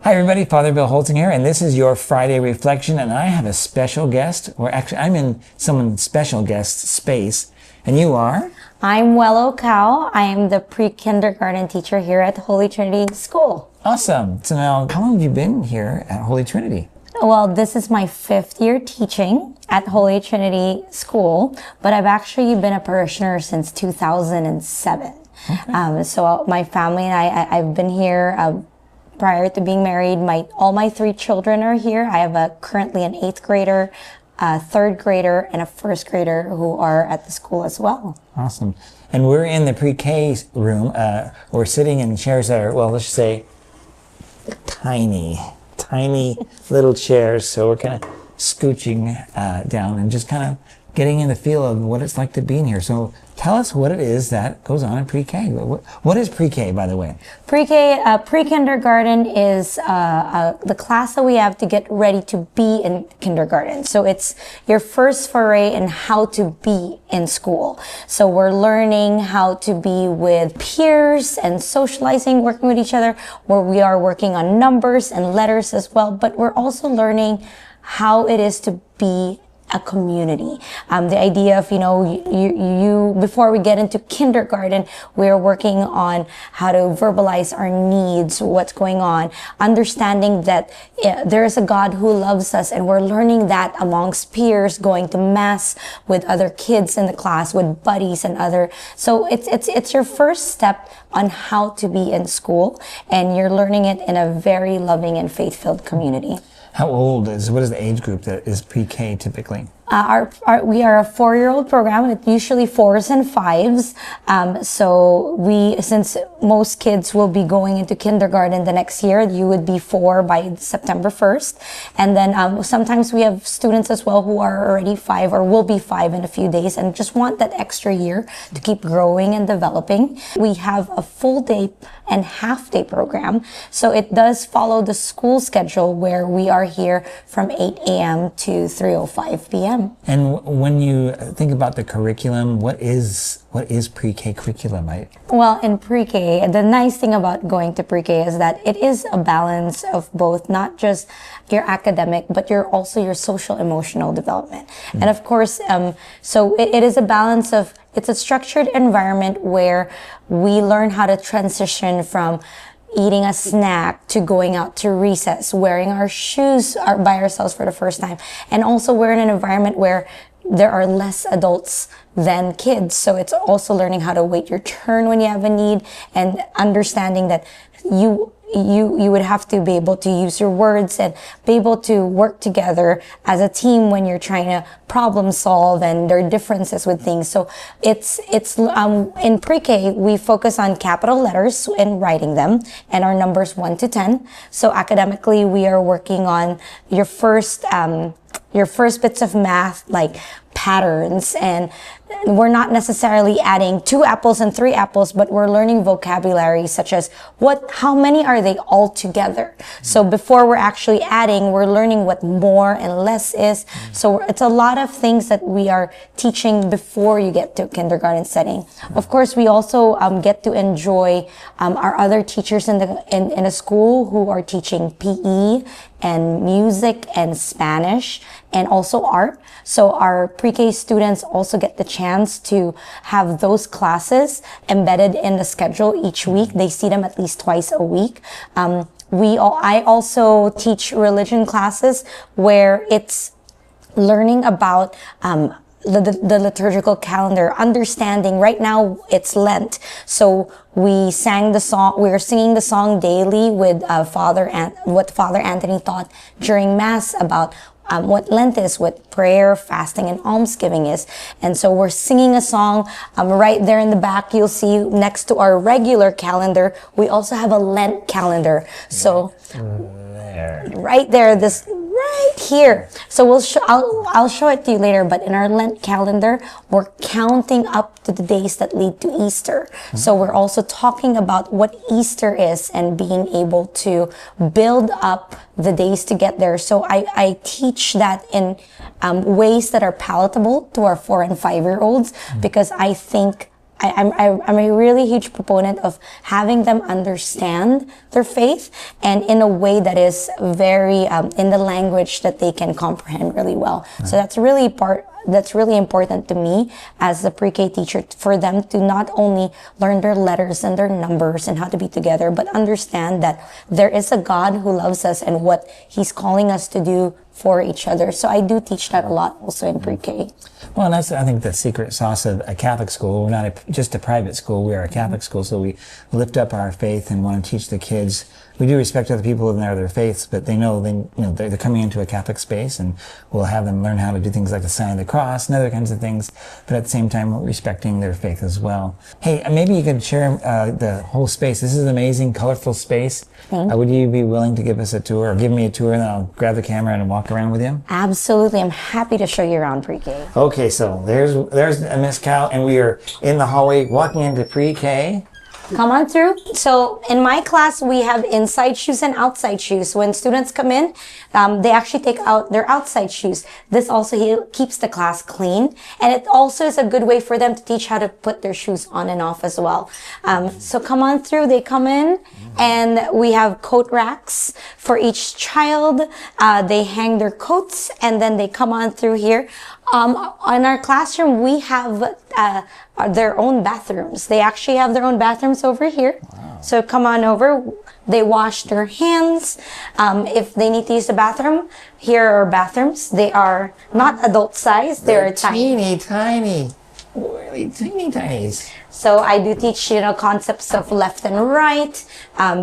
Hi everybody, Father Bill Holton here, and this is your Friday Reflection, and I have a special guest, or actually I'm in someone's special guest space, and you are? I'm Welo Cao. I am the pre-kindergarten teacher here at Holy Trinity School. Awesome. So now, how long have you been here at Holy Trinity? Well, this is my 5th year teaching at Holy Trinity School, but I've actually been a parishioner since 2007. Okay. So my family and I've been here prior to being married. All my 3 children are here. I have currently an 8th grader, a 3rd grader, and a 1st grader who are at the school as well. Awesome. And we're in the pre-K room. We're sitting in chairs that are, well, let's just say tiny little chairs. So we're kind of scooching down and just kind of getting in the feel of what it's like to be in here. So tell us what it is that goes on in pre-K. What is pre-K, by the way? Pre-K, pre-kindergarten is the class that we have to get ready to be in kindergarten. So it's your first foray in how to be in school. So we're learning how to be with peers and socializing, working with each other, where we are working on numbers and letters as well. But we're also learning how it is to be a community. The idea of, you before we get into kindergarten, we're working on how to verbalize our needs, what's going on, understanding that there is a God who loves us, and we're learning that amongst peers, going to mass with other kids in the class, with buddies and other. So it's your first step on how to be in school, and you're learning it in a very loving and faith-filled community. What is the age group that is pre-K typically? We are a 4-year-old program with usually 4s and 5s. Since most kids will be going into kindergarten the next year, you would be 4 by September 1st. And then sometimes we have students as well who are already 5 or will be 5 in a few days and just want that extra year to keep growing and developing. We have a full day and half day program. So it does follow the school schedule where we are here from 8 a.m. to 3:05 p.m. And when you think about the curriculum, what is pre-K curriculum? Well, in pre-K, the nice thing about going to pre-K is that it is a balance of both, not just your academic, but also your social emotional development. Mm-hmm. And of course, so it is a balance of, it's a structured environment where we learn how to transition from eating a snack to going out to recess, wearing our shoes by ourselves for the first time. And also we're in an environment where there are less adults than kids. So it's also learning how to wait your turn when you have a need, and understanding that you would have to be able to use your words and be able to work together as a team when you're trying to problem solve, and there are differences with things. So it's in pre-K, we focus on capital letters and writing them, and our numbers 1 to 10. So academically, we are working on your first bits of math, like patterns, and we're not necessarily adding 2 apples and 3 apples, but we're learning vocabulary such as how many are they all together. So before we're actually adding, we're learning what more and less is. So it's a lot of things that we are teaching before you get to kindergarten setting. Of course, we also get to enjoy our other teachers in a school who are teaching PE and music and Spanish and also art. So our pre-K students also get the chance to have those classes embedded in the schedule each week. They see them at least twice a week. I also teach religion classes where it's learning about the liturgical calendar, understanding. Right now it's Lent, so we sang the song. We are singing the song daily with what Father Anthony taught during Mass about what Lent is, what prayer, fasting, and almsgiving is. And so we're singing a song right there in the back. You'll see next to our regular calendar, we also have a Lent calendar. So right there, right here. So I'll show it to you later, but in our Lent calendar, we're counting up to the days that lead to Easter. Mm-hmm. So we're also talking about what Easter is and being able to build up the days to get there. So I teach that in ways that are palatable to our 4 and 5-year-olds, mm-hmm. because I think I'm a really huge proponent of having them understand their faith and in a way that is very in the language that they can comprehend really well. So that's really important to me as a pre-K teacher, for them to not only learn their letters and their numbers and how to be together, but understand that there is a God who loves us and what He's calling us to do for each other. So I do teach that a lot also in pre-K. Well, and that's, I think, the secret sauce of a Catholic school. We're not just a private school, we are a Catholic school, so we lift up our faith and want to teach the kids. We do respect other people and their faiths, but they know they're coming into a Catholic space, and we'll have them learn how to do things like the sign of the cross and other kinds of things, but at the same time respecting their faith as well. Hey, maybe you could share the whole space. This is an amazing, colorful space. Would you be willing to give us a tour, or give me a tour, and then I'll grab the camera and walk around with you? Absolutely. I'm happy to show you around pre-K. Okay, so there's Miss Cao, and we are in the hallway walking into pre-K. Come on through. So in my class, we have inside shoes and outside shoes. When students come in, they actually take out their outside shoes. This also keeps the class clean. And it also is a good way for them to teach how to put their shoes on and off as well. So come on through. They come in and we have coat racks for each child. They hang their coats and then they come on through here. In our classroom, we have their own bathrooms. They actually have their own bathrooms over here. Wow. So come on over. They wash their hands. If they need to use the bathroom, here are bathrooms. They are not adult size. They're tiny, tiny. Really teeny tinies. So I do teach, concepts of left and right,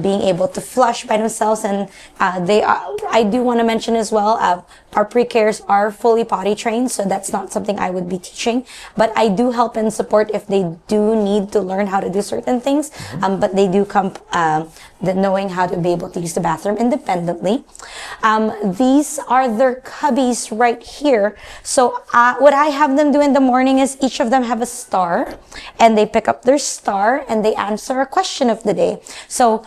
being able to flush by themselves, and I do want to mention as well, our pre-Kers are fully potty trained, so that's not something I would be teaching, but I do help and support if they do need to learn how to do certain things, but they do come knowing how to be able to use the bathroom independently. These are their cubbies right here. So what I have them do in the morning is each of them have a star, and they pick up their star and they answer a question of the day. So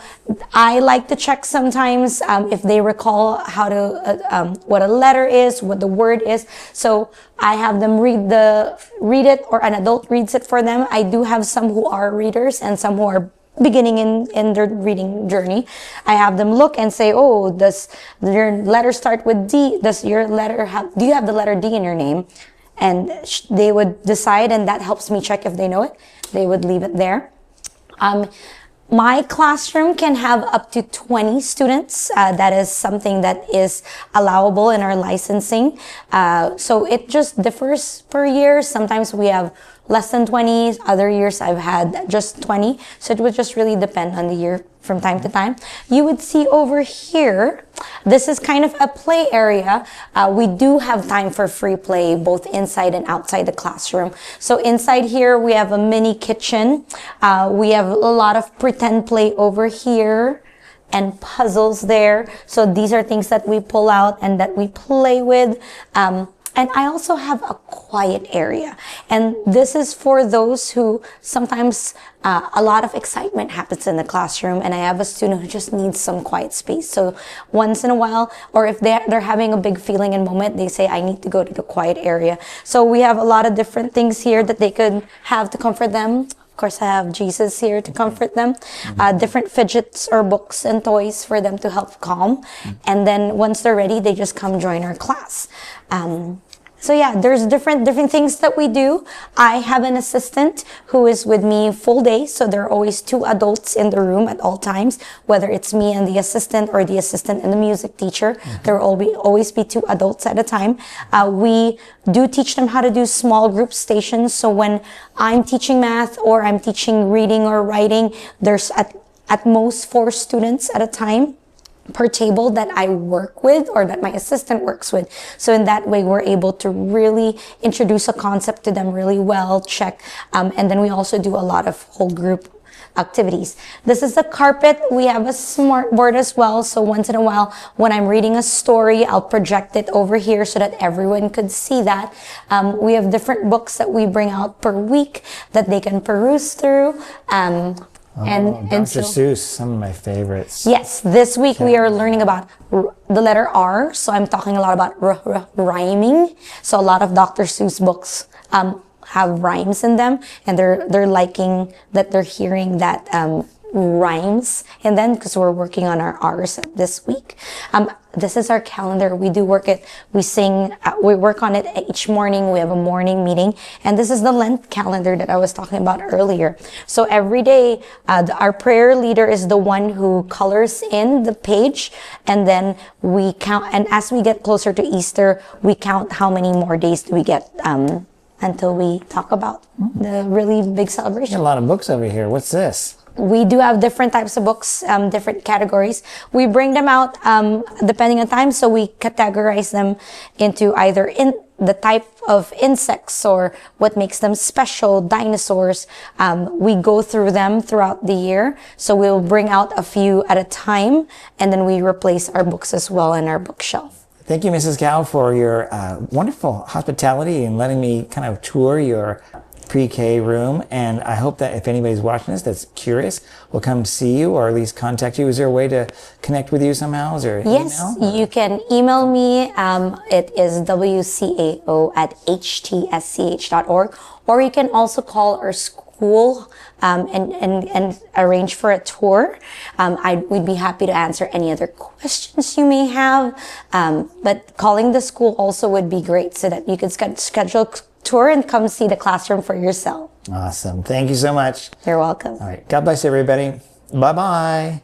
I like to check sometimes if they recall how to what a letter is, what the word is. So I have them read it, or an adult reads it for them. I do have some who are readers and some who are beginning in their reading journey. I have them look and say, oh, does your letter start with D? Do you have the letter D in your name? And they would decide, and that helps me check if they know it. They would leave it there. My classroom can have up to 20 students. That is something that is allowable in our licensing. So it just differs per year. Sometimes we have less than 20. Other years I've had just 20. So it would just really depend on the year from time to time. You would see over here, this is kind of a play area. We do have time for free play, both inside and outside the classroom. So inside here, we have a mini kitchen. We have a lot of pretend play over here and puzzles there. So these are things that we pull out and that we play with. And I also have a quiet area. And this is for those who sometimes a lot of excitement happens in the classroom, and I have a student who just needs some quiet space. So once in a while, or if they're having a big feeling and moment, they say, I need to go to the quiet area. So we have a lot of different things here that they could have to comfort them. Of course, I have Jesus here to comfort them. Different fidgets or books and toys for them to help calm. And then once they're ready, they just come join our class. So yeah, there's different things that we do. I have an assistant who is with me full day. So there are always 2 adults in the room at all times, whether it's me and the assistant or the assistant and the music teacher. There will always be 2 adults at a time. We do teach them how to do small group stations. So when I'm teaching math or I'm teaching reading or writing, there's at most 4 students at a time per table that I work with or that my assistant works with. So in that way, we're able to really introduce a concept to them really well, check. And then we also do a lot of whole group activities. This is the carpet. We have a smart board as well. So once in a while, when I'm reading a story, I'll project it over here so that everyone could see that. We have different books that we bring out per week that they can peruse through. And Dr. Seuss, some of my favorites. Yes, this week we are learning about the letter R. So I'm talking a lot about rhyming. So a lot of Dr. Seuss books. have rhymes in them, and they're liking that, they're hearing that rhymes. And then because we're working on our R's this week, this is our calendar. We do work it, we sing, we work on it each morning. We have a morning meeting, and this is the Lent calendar that I was talking about earlier. So every day, our prayer leader is the one who colors in the page, and then we count, and as we get closer to Easter, we count how many more days do we get until we talk about the really big celebration. A lot of books over here. What's this? We do have different types of books, different categories. We bring them out depending on time, so we categorize them into either in the type of insects or what makes them special, dinosaurs. We go through them throughout the year, so we'll bring out a few at a time, and then we replace our books as well in our bookshelf. Thank you, Mrs. Cao, for your wonderful hospitality and letting me kind of tour your pre-K room. And I hope that if anybody's watching this that's curious, will come see you or at least contact you. Is there a way to connect with you somehow? Is there an Yes, email? you can email me. It is wcao@htsch.org, or you can also call our school and arrange for a tour. We'd be happy to answer any other questions you may have. But calling the school also would be great, so that you could schedule a tour and come see the classroom for yourself. Awesome. Thank you so much. You're welcome. All right. God bless everybody. Bye-bye.